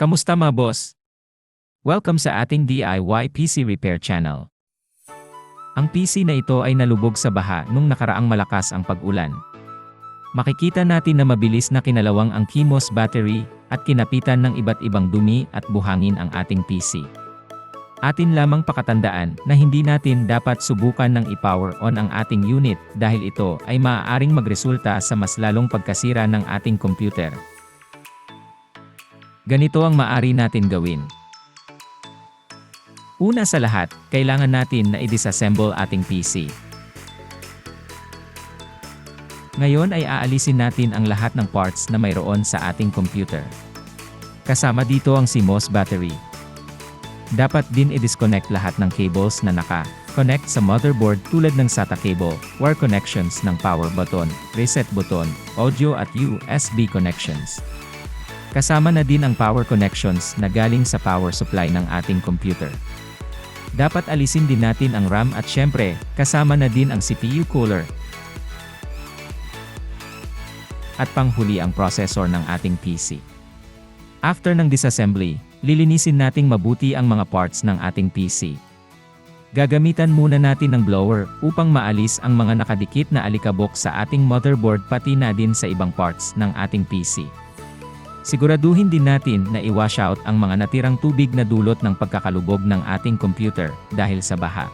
Kamusta mga boss? Welcome sa ating DIY PC Repair Channel. Ang PC na ito ay nalubog sa baha nung nakaraang malakas ang pag-ulan. Makikita natin na mabilis na kinalawang ang CMOS battery at kinapitan ng iba't ibang dumi at buhangin ang ating PC. Atin lamang pakatandaan na hindi natin dapat subukan ng i-power on ang ating unit dahil ito ay maaaring magresulta sa mas lalong pagkasira ng ating computer. Ganito ang maaari natin gawin. Una sa lahat, kailangan natin na i-disassemble ating PC. Ngayon ay aalisin natin ang lahat ng parts na mayroon sa ating computer. Kasama dito ang CMOS battery. Dapat din i-disconnect lahat ng cables na naka-connect sa motherboard tulad ng SATA cable, wire connections ng power button, reset button, audio at USB connections. Kasama na din ang power connections na galing sa power supply ng ating computer. Dapat alisin din natin ang RAM at syempre, kasama na din ang CPU cooler. At panghuli ang processor ng ating PC. After ng disassembly, lilinisin nating mabuti ang mga parts ng ating PC. Gagamitan muna natin ng blower upang maalis ang mga nakadikit na alikabok sa ating motherboard pati na din sa ibang parts ng ating PC. Siguraduhin din natin na i-wash out ang mga natirang tubig na dulot ng pagkakalubog ng ating computer dahil sa baha.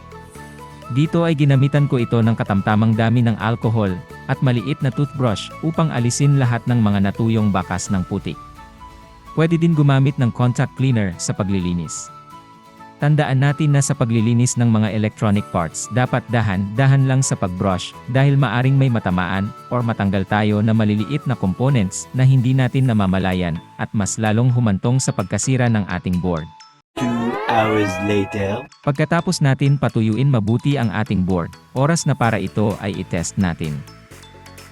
Dito ay ginamitan ko ito ng katamtamang dami ng alcohol at maliit na toothbrush upang alisin lahat ng mga natuyong bakas ng putik. Pwede din gumamit ng contact cleaner sa paglilinis. Tandaan natin na sa paglilinis ng mga electronic parts dapat dahan-dahan lang sa pagbrush dahil maaring may matamaan or matanggal tayo na maliliit na components na hindi natin namamalayan at mas lalong humantong sa pagkasira ng ating board. 2 hours later. Pagkatapos natin patuyuin mabuti ang ating board, oras na para ito ay i-test natin.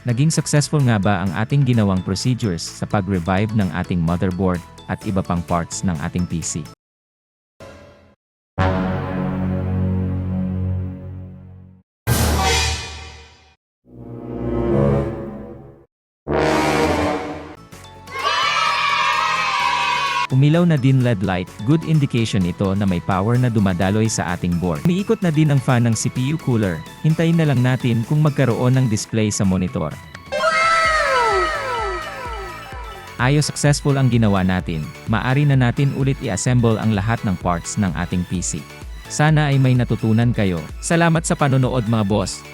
Naging successful nga ba ang ating ginawang procedures sa pag-revive ng ating motherboard at iba pang parts ng ating PC? Umilaw na din LED light, good indication ito na may power na dumadaloy sa ating board. Umiikot na din ang fan ng CPU cooler, hintayin na lang natin kung magkaroon ng display sa monitor. Ayos, successful ang ginawa natin, maaari na natin ulit i-assemble ang lahat ng parts ng ating PC. Sana ay may natutunan kayo. Salamat sa panonood mga boss.